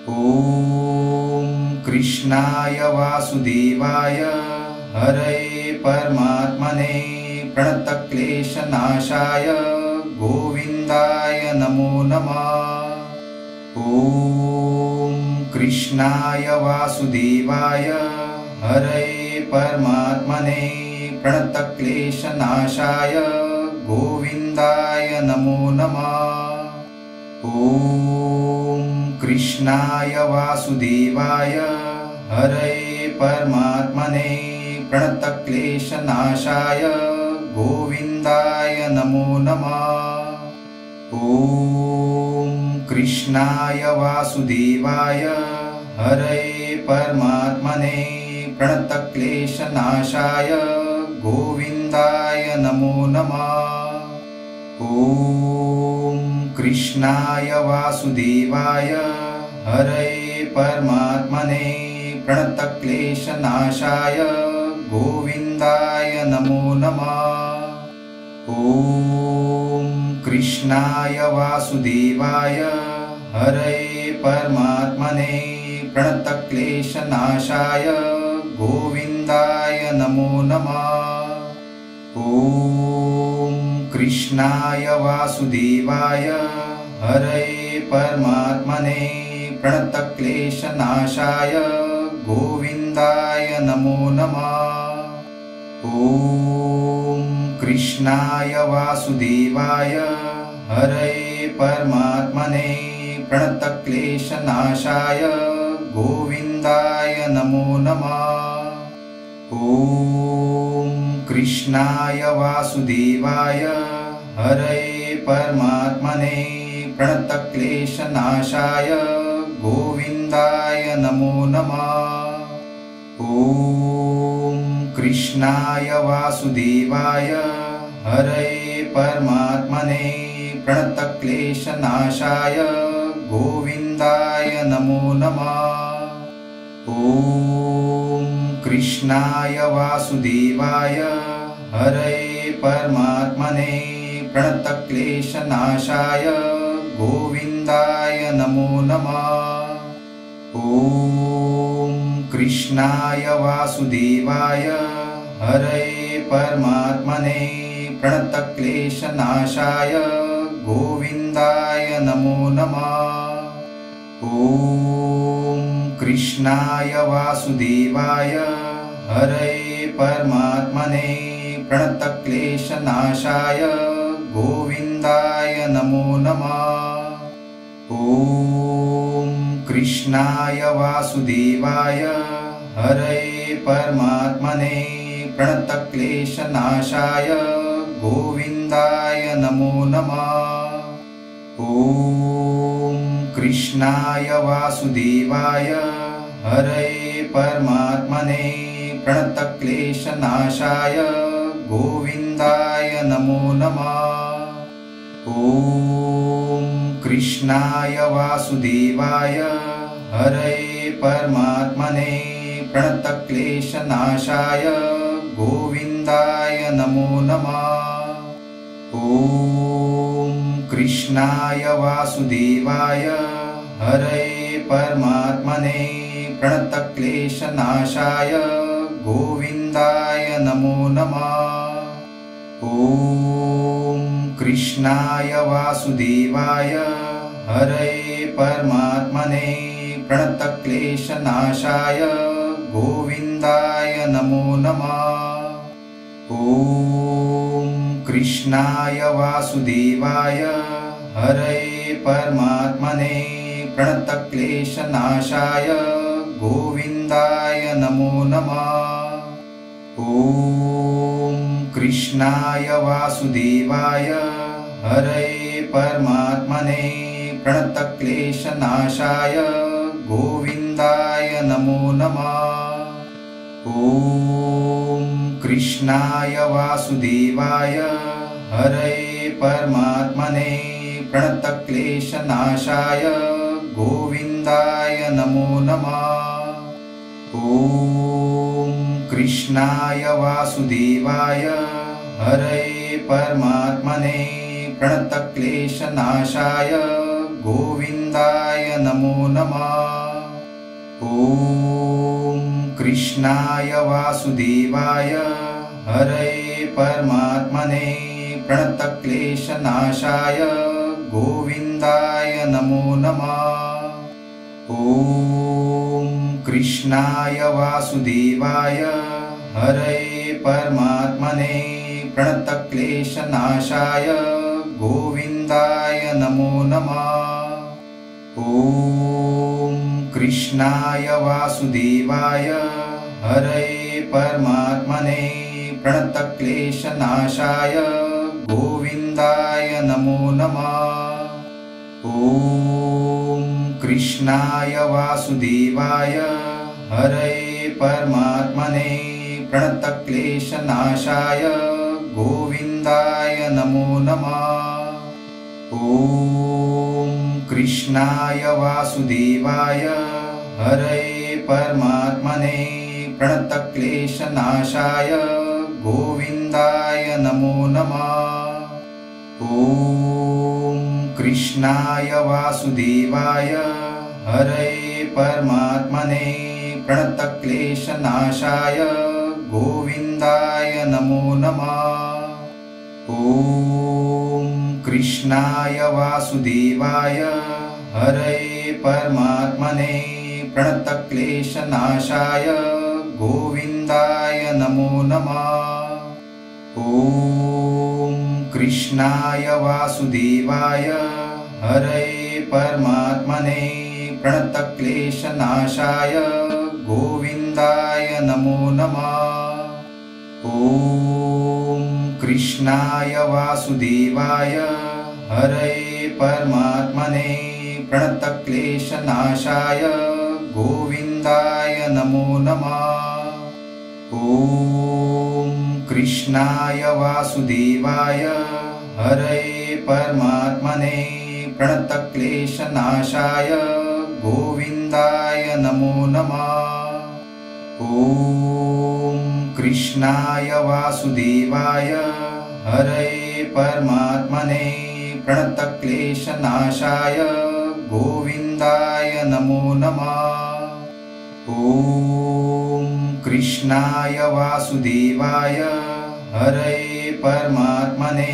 ॐ कृष्णाय वासुदेवाय हरये परमात्मने प्रणतक्लेशनाशाय गोविन्दाय नमो नमः। ॐ कृष्णाय वासुदेवाय हरये परमात्मने प्रणतक्लेशनाशाय गोविन्दाय नमो नमः। ॐ कृष्णाय वासुदेवाय हरये परमात्मने प्रणतक्लेशनाशाय गोविन्दाय नमो नमः। ॐ कृष्णाय वासुदेवाय हरये परमात्मने प्रणतक्लेशनाशाय गोविन्दाय नमो नमः। ॐ कृष्णाय वासुदेवाय हरये परमात्मने प्रणतक्लेशनाशाय गोविन्दाय नमो नमः। ॐ कृष्णाय वासुदेवाय हरये परमात्मने प्रणतक्लेशनाशाय गोविन्दाय नमो नमः। ॐ कृष्णाय वासुदेवाय हरये परमात्मने प्रणतक्लेशनाशाय गोविन्दाय नमो नमः। ॐ कृष्णाय वासुदेवाय हरये परमात्मने प्रणतक्लेशनाशाय गोविन्दाय नमो नमः। ॐ कृष्णाय वासुदेवाय हरये परमात्मने प्रणतक्लेशनाशाय गोविन्दाय नमो नमः। ॐ कृष्णाय वासुदेवाय हरये परमात्मने प्रणतक्लेशनाशाय गोविन्दाय नमो नमः। ॐ कृष्णाय वासुदेवाय हरये परमात्मने प्रणतक्लेशनाशाय गोविन्दाय नमो नमः। ॐ कृष्णाय वासुदेवाय हरये परमात्मने प्रणतक्लेशनाशाय गोविन्दाय नमो नमः। ॐ कृष्णाय वासुदेवाय हरये परमात्मने प्रणतक्लेशनाशाय गोविन्दाय नमो नमः। ॐ कृष्णाय वासुदेवाय हरये परमात्मने प्रणतक्लेशनाशाय गोविन्दाय नमो नमः। ॐ कृष्णाय वासुदेवाय हरये परमात्मने प्रणतक्लेशनाशाय गोविन्दाय नमो नमः। ॐ कृष्णाय वासुदेवाय हरये परमात्मने प्रणतक्लेशनाशाय गोविन्दाय नमो नमः। ॐ कृष्णाय वासुदेवाय हरये परमात्मने प्रणतक्लेशनाशाय गोविन्दाय नमो नमः। ॐ कृष्णाय वासुदेवाय हरये परमात्मने प्रणतक्लेशनाशाय गोविन्दाय नमो नमः। ॐ कृष्णाय वासुदेवाय हरये परमात्मने प्रणतक्लेशनाशाय गोविन्दाय नमो नमः। ॐ कृष्णाय वासुदेवाय हरये परमात्मने प्रणतक्लेशनाशाय गोविन्दाय नमो नमः। ॐ कृष्णाय वासुदेवाय हरये परमात्मने प्रणतक्लेशनाशाय गोविन्दाय नमो नमः। ॐ कृष्णाय वासुदेवाय हरये परमात्मने प्रणतक्लेशनाशाय गोविन्दाय नमो नमः। ॐ कृष्णाय वासुदेवाय हरये परमात्मने प्रणतक्लेशनाशाय गोविन्दाय नमो नमः। ॐ कृष्णाय वासुदेवाय हरये परमात्मने प्रणतक्लेशनाशाय गोविन्दाय नमो नमः। ॐ कृष्णाय वासुदेवाय हरये परमात्मने प्रणतक्लेशनाशाय गोविन्दाय नमो नमः। ॐ कृष्णाय वासुदेवाय हरये परमात्मने प्रणतक्लेशनाशाय गोविन्दाय नमो नमः। ॐ कृष्णाय वासुदेवाय हरये परमात्मने प्रणतक्लेशनाशाय गोविन्दाय नमो नमः। ॐ कृष्णाय वासुदेवाय हरये परमात्मने प्रणतक्लेशनाशाय गोविन्दाय नमो नमः। ॐ कृष्णाय वासुदेवाय हरये परमात्मने प्रणतक्लेशनाशाय गोविन्दाय नमो नमः। ॐ कृष्णाय वासुदेवाय हरये परमात्मने प्रणतक्लेशनाशाय गोविन्दाय नमो नमः। ॐ कृष्णाय वासुदेवाय हरये परमात्मने प्रणतक्लेशनाशाय गोविन्दाय नमो नमः। ॐ कृष्णाय वासुदेवाय हरये परमात्मने प्रणतक्लेशनाशाय गोविन्दाय नमो नमः। ॐ कृष्णाय वासुदेवाय हरये परमात्मने प्रणतक्लेशनाशाय गोविन्दाय नमो नमः। ॐ कृष्णाय वासुदेवाय हरये परमात्मने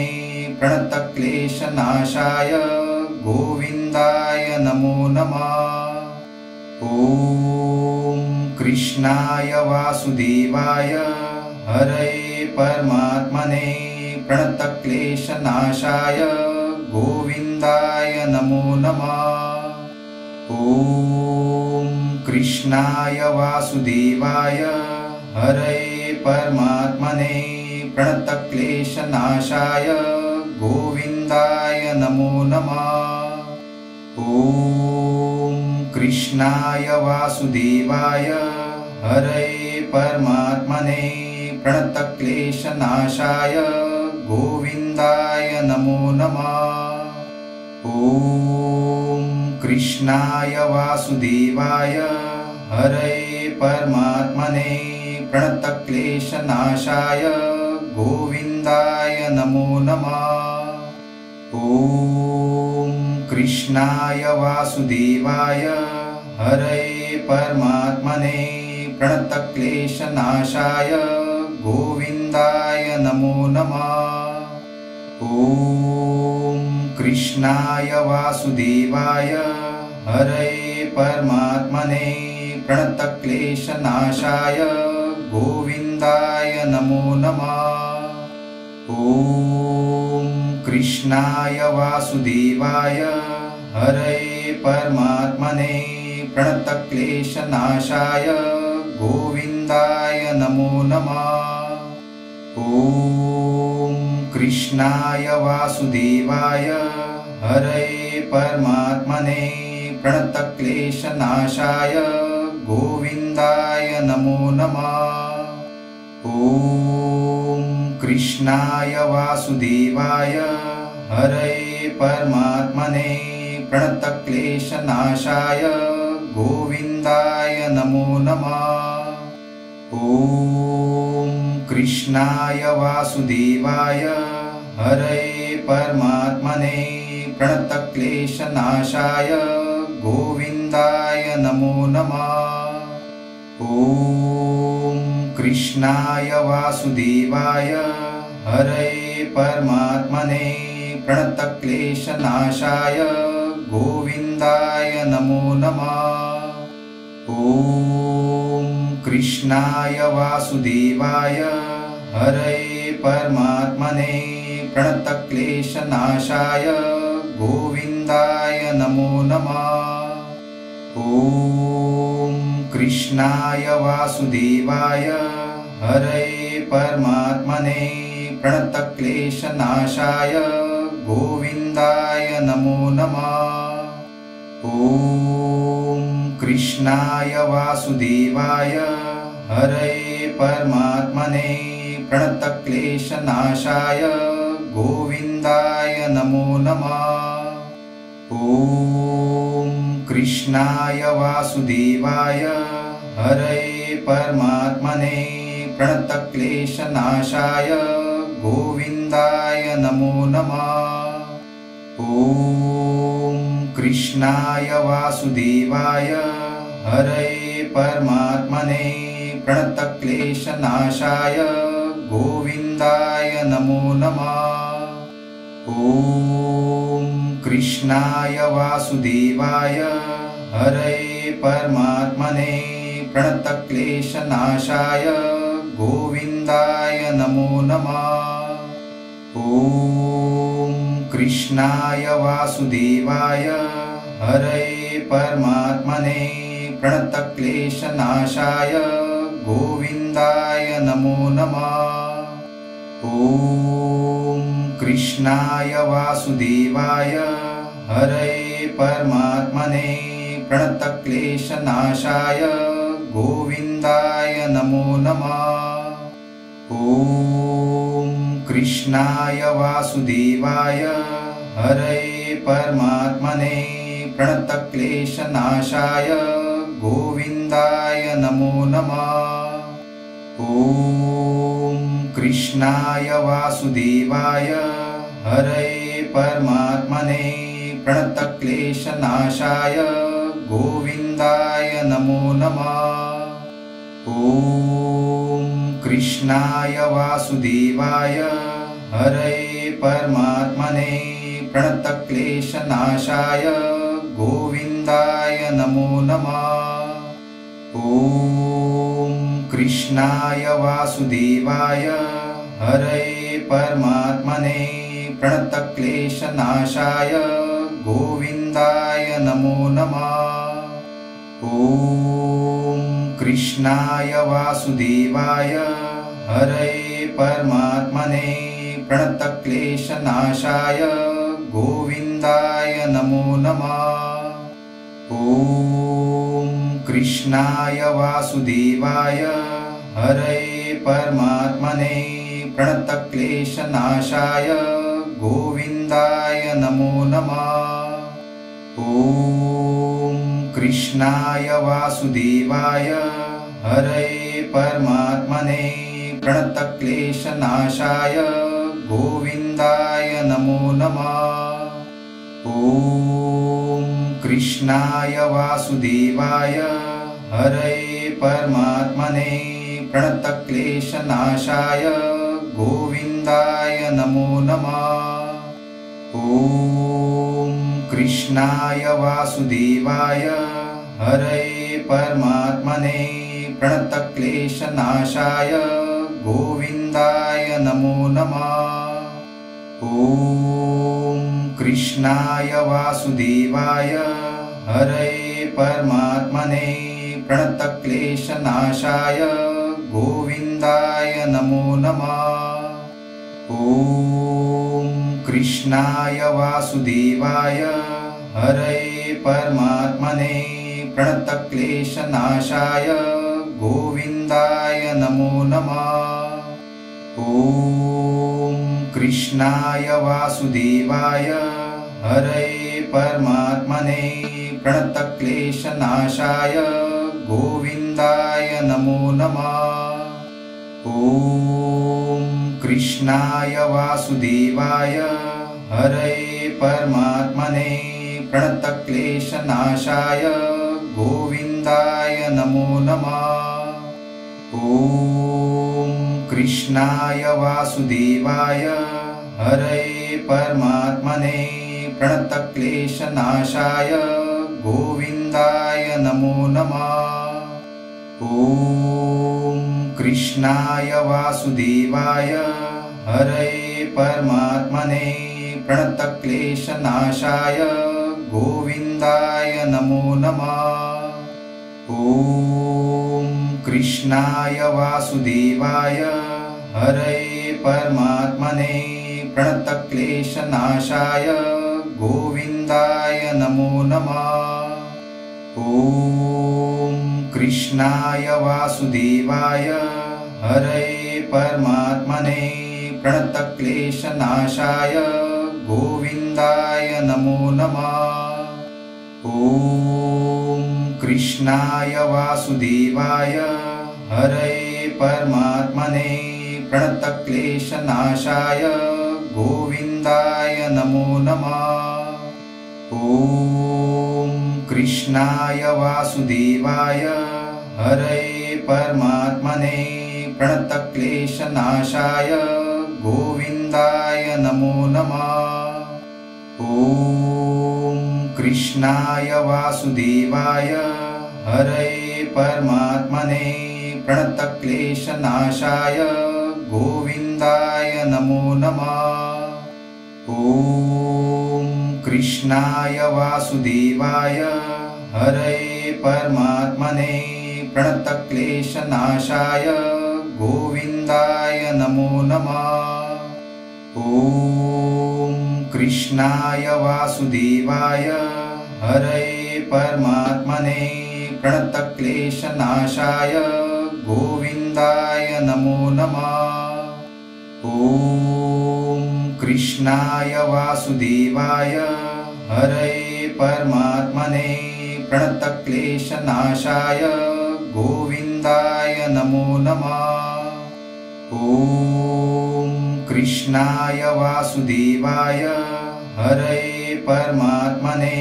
प्रणतक्लेशनाशाय गोविन्दाय नमो नमः। ॐ कृष्णाय वासुदेवाय हरये परमात्मने प्रणतक्लेशनाशाय गोविन्दाय नमो नमः। ॐ कृष्णाय वासुदेवाय हरये परमात्मने प्रणतक्लेशनाशाय गोविन्दाय नमो नमः। ॐ कृष्णाय वासुदेवाय हरये परमात्मने प्रणतक्लेशनाशाय गोविन्दाय नमो नमः। ॐ कृष्णाय वासुदेवाय हरये परमात्मने प्रणतक्लेशनाशाय गोविन्दाय नमो नमः। ॐ कृष्णाय वासुदेवाय हरये परमात्मने प्रणतक्लेशनाशाय गोविन्दाय नमो नमः। ॐ कृष्णाय वासुदेवाय हरये परमात्मने प्रणतक्लेशनाशाय गोविन्दाय नमो नमः। ॐ कृष्णाय वासुदेवाय हरये परमात्मने प्रणतक्लेशनाशाय गोविन्दाय नमो नमः। ॐ कृष्णाय वासुदेवाय हरये परमात्मने प्रणतक्लेशनाशाय गोविन्दाय नमो नमः। ॐ कृष्णाय वासुदेवाय हरये परमात्मने प्रणतक्लेशनाशाय गोविन्दाय नमो नमः। ॐ कृष्णाय वासुदेवाय हरये परमात्मने प्रणतक्लेशनाशाय गोविन्दाय नमो नमः। ॐ कृष्णाय वासुदेवाय हरये परमात्मने प्रणतक्लेशनाशाय गोविन्दाय नमो नमः। ॐ कृष्णाय वासुदेवाय हरये परमात्मने प्रणतक्लेशनाशाय गोविन्दाय नमो नमः। ॐ कृष्णाय वासुदेवाय हरये परमात्मने प्रणतक्लेशनाशाय गोविन्दाय नमो नमः। ॐ कृष्णाय वासुदेवाय हरये परमात्मने प्रणतक्लेशनाशाय गोविन्दाय नमो नमः। ॐ कृष्णाय वासुदेवाय हरये परमात्मने प्रणतक्लेशनाशाय गोविन्दाय नमो नमः। ॐ कृष्णाय वासुदेवाय हरये परमात्मने प्रणतक्लेशनाशाय गोविन्दाय नमो नमः। ॐ कृष्णाय वासुदेवाय हरये परमात्मने प्रणतक्लेशनाशाय गोविन्दाय नमो नमः। ॐ कृष्णाय वासुदेवाय हरये परमात्मने प्रणतक्लेशनाशाय गोविन्दाय नमो नमः। ॐ कृष्णाय वासुदेवाय हरये परमात्मने प्रणतक्लेशनाशाय गोविन्दाय नमो नमः। ॐ कृष्णाय वासुदेवाय हरये परमात्मने प्रणतक्लेशनाशाय गोविन्दाय नमो नमः। ॐ कृष्णाय वासुदेवाय हरये परमात्मने प्रणतक्लेशनाशाय गोविन्दाय नमो नमः। ॐ कृष्णाय वासुदेवाय हरये परमात्मने प्रणतक्लेशनाशाय गोविन्दाय नमो नमः। ॐ कृष्णाय वासुदेवाय हरये परमात्मने प्रणतक्लेशनाशाय गोविन्दाय नमो नमः। ॐ कृष्णाय वासुदेवाय हरये परमात्मने प्रणतक्लेशनाशाय गोविन्दाय नमो नमः। ॐ कृष्णाय वासुदेवाय हरये परमात्मने प्रणतक्लेशनाशाय गोविन्दाय नमो नमः। ॐ कृष्णाय वासुदेवाय हरये परमात्मने प्रणतक्लेशनाशाय गोविन्दाय नमो नमः। ॐ कृष्णाय वासुदेवाय हरये परमात्मने प्रणतक्लेशनाशाय गोविन्दाय नमो नमः। ॐ कृष्णाय वासुदेवाय हरये परमात्मने प्रणतक्लेशनाशाय गोविन्दाय नमो नमः। ॐ कृष्णाय वासुदेवाय हरये परमात्मने प्रणतक्लेशनाशाय गोविन्दाय नमो नमः। ॐ कृष्णाय वासुदेवाय हरये परमात्मने प्रणतक्लेशनाशाय गोविन्दाय नमो नमः। ॐ कृष्णाय वासुदेवाय हरये परमात्मने प्रणतक्लेशनाशाय गोविन्दाय नमो नमः। ॐ कृष्णाय वासुदेवाय हरये परमात्मने प्रणतक्लेशनाशाय गोविन्दाय नमो नमः। ॐ कृष्णाय वासुदेवाय हरये परमात्मने प्रणतक्लेशनाशाय गोविन्दाय नमो नमः। ॐ कृष्णाय वासुदेवाय हरये परमात्मने प्रणतक्लेशनाशाय गोविन्दाय नमो नमः। ॐ कृष्णाय वासुदेवाय हरये परमात्मने प्रणतक्लेशनाशाय गोविन्दाय नमो नमः। ॐ कृष्णाय वासुदेवाय हरये परमात्मने प्रणतक्लेशनाशाय गोविन्दाय नमो नमः। ॐ कृष्णाय वासुदेवाय हरये परमात्मने प्रणतक्लेशनाशाय गोविन्दाय नमो नमः। ॐ कृष्णाय वासुदेवाय हरये परमात्मने प्रणतक्लेशनाशाय गोविन्दाय नमो नमः। ॐ कृष्णाय वासुदेवाय हरये परमात्मने प्रणतक्लेशनाशाय गोविन्दाय नमो नमः। ॐ कृष्णाय वासुदेवाय हरये परमात्मने प्रणतक्लेशनाशाय गोविन्दाय नमो नमः। ॐ कृष्णाय वासुदेवाय हरये परमात्मने प्रणतक्लेशनाशाय गोविन्दाय नमो नमः। ॐ कृष्णाय वासुदेवाय हरये परमात्मने प्रणतक्लेशनाशाय गोविन्दाय नमो नमः। ॐ कृष्णाय वासुदेवाय हरये परमात्मने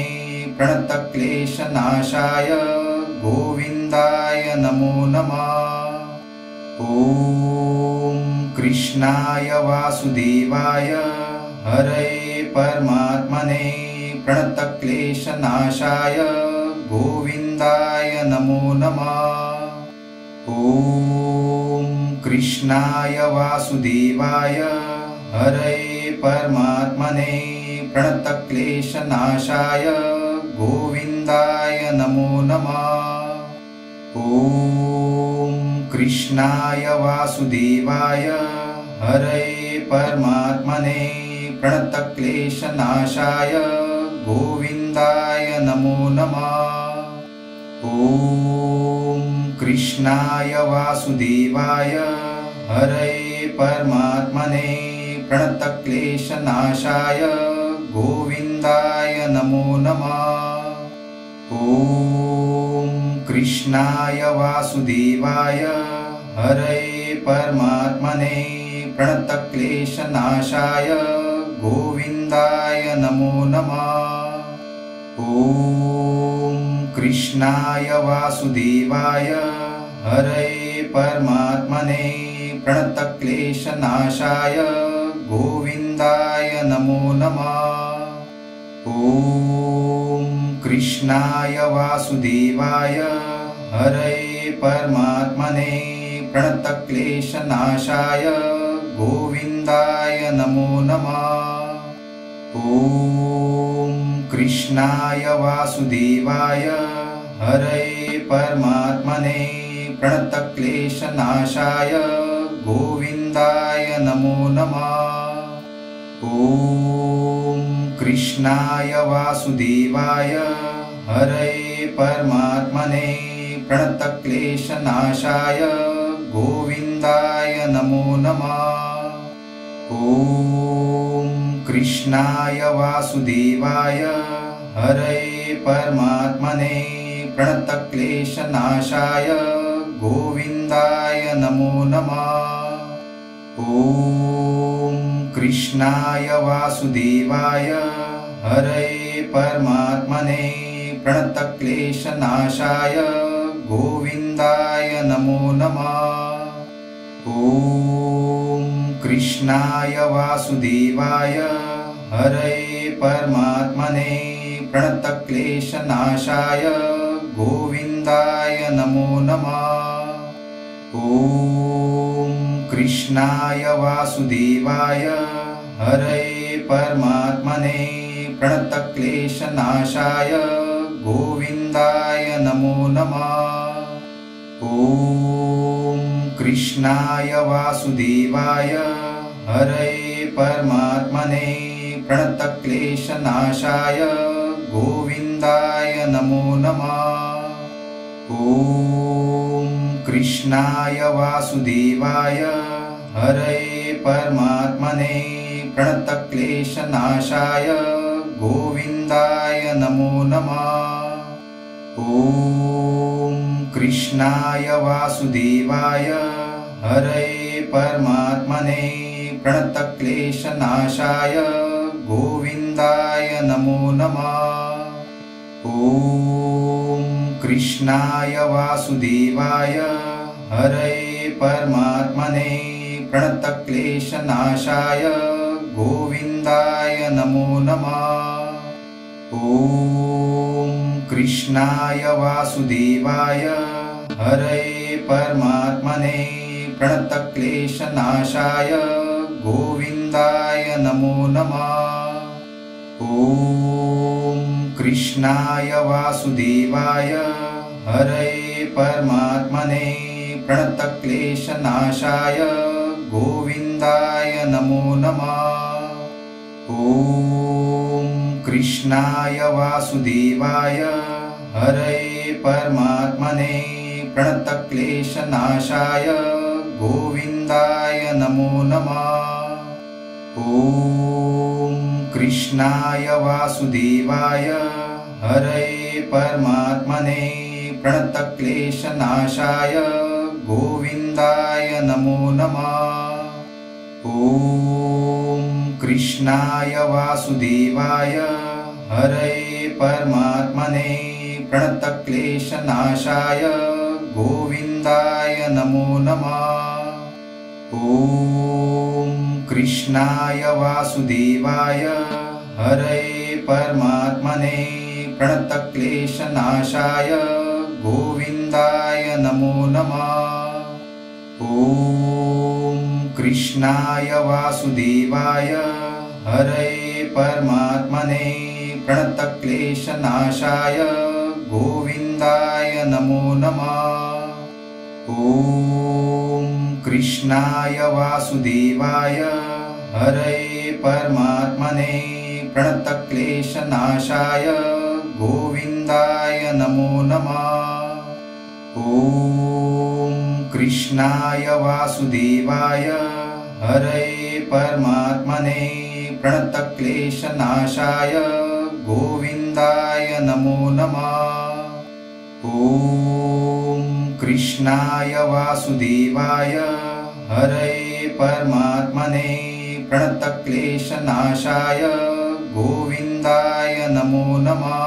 प्रणतक्लेशनाशाय गोविन्दाय नमो नमः। ॐ कृष्णाय वासुदेवाय हरये परमात्मने प्रणतक्लेशनाशाय गोविन्दाय नमो नमः। ॐ कृष्णाय वासुदेवाय हरये परमात्मने प्रणतक्लेशनाशाय गोविन्दाय नमो नमः। ॐ कृष्णाय वासुदेवाय हरये परमात्मने प्रणतक्लेशनाशाय गोविन्दाय नमो नमः। ॐ कृष्णाय वासुदेवाय हरये परमात्मने प्रणतक्लेशनाशाय गोविन्दाय नमो नमः। ॐ कृष्णाय वासुदेवाय हरये परमात्मने प्रणतक्लेशनाशाय गोविन्दाय नमो नमः। ॐ कृष्णाय वासुदेवाय हरये परमात्मने प्रणतक्लेशनाशाय गोविन्दाय नमो नमः। ॐ कृष्णाय वासुदेवाय हरये परमात्मने प्रणतक्लेशनाशाय गोविन्दाय नमो नमः। ॐ कृष्णाय वासुदेवाय हरये परमात्मने प्रणतक्लेशनाशाय गोविन्दाय नमो नमः। ॐ कृष्णाय वासुदेवाय हरये परमात्मने प्रणतक्लेशनाशाय गोविन्दाय नमो नमः। ॐ कृष्णाय वासुदेवाय हरये परमात्मने प्रणतक्लेशनाशाय गोविन्दाय नमो नमः। ॐ कृष्णाय वासुदेवाय हरये परमात्मने प्रणतक्लेशनाशाय गोविन्दाय नमो नमः। ॐ कृष्णाय वासुदेवाय हरये परमात्मने प्रणतक्लेशनाशाय गोविन्दाय नमो नमः। ॐ कृष्णाय वासुदेवाय हरये परमात्मने प्रणतक्लेशनाशाय गोविन्दाय नमो नमः। ॐ कृष्णाय वासुदेवाय हरये परमात्मने प्रणतक्लेशनाशाय गोविन्दाय नमो नमः। ॐ कृष्णाय वासुदेवाय हरये परमात्मने प्रणतक्लेशनाशाय गोविन्दाय नमो नमः। ॐ कृष्णाय वासुदेवाय हरये परमात्मने प्रणतक्लेशनाशाय गोविन्दाय नमो नमः। ॐ कृष्णाय वासुदेवाय हरये परमात्मने प्रणतक्लेशनाशाय गोविन्दाय नमो नमः। ॐ कृष्णाय वासुदेवाय हरये परमात्मने प्रणतक्लेशनाशाय गोविन्दाय नमो नमः। ॐ कृष्णाय वासुदेवाय हरये परमात्मने प्रणतक्लेशनाशाय गोविन्दाय नमो नमः। ॐ कृष्णाय वासुदेवाय हरये परमात्मने प्रणतक्लेशनाशाय गोविन्दाय नमो नमः। ॐ कृष्णाय वासुदेवाय हरये परमात्मने प्रणतक्लेशनाशाय गोविन्दाय नमो नमः। ॐ कृष्णाय वासुदेवाय हरये परमात्मने प्रणतक्लेशनाशाय गोविन्दाय नमो नमः। ॐ कृष्णाय वासुदेवाय हरये परमात्मने प्रणतक्लेशनाशाय गोविन्दाय नमो नमः। ॐ कृष्णाय वासुदेवाय हरये परमात्मने प्रणतक्लेशनाशाय गोविन्दाय नमो नमः। ॐ कृष्णाय वासुदेवाय हरये परमात्मने प्रणतक्लेशनाशाय गोविन्दाय नमो नमः। ॐ कृष्णाय वासुदेवाय हरये परमात्मने प्रणतक्लेशनाशाय गोविन्दाय नमो नमः। ॐ कृष्णाय वासुदेवाय हरये परमात्मने प्रणतक्लेशनाशाय गोविन्दाय नमो नमः।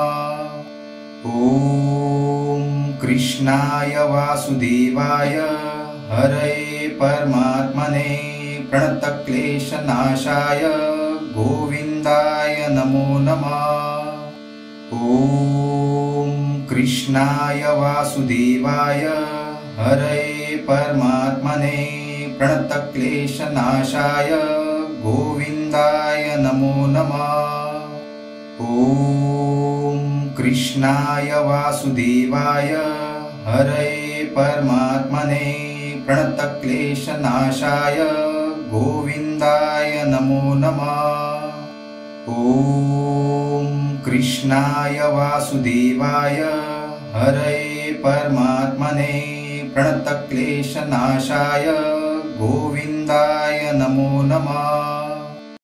ॐ कृष्णाय वासुदेवाय हरये परमात्मने प्रणतक्लेशनाशाय गोविन्दाय नमो नमः। ॐ कृष्णाय वासुदेवाय हरये परमात्मने प्रणतक्लेशनाशाय गोविन्दाय नमो नमः। ॐ कृष्णाय वासुदेवाय हरये परमात्मने प्रणतक्लेशनाशाय गोविन्दाय नमो नमः। ॐ कृष्णाय वासुदेवाय हरये परमात्मने प्रणतक्लेशनाशाय गोविन्दाय नमो नमः।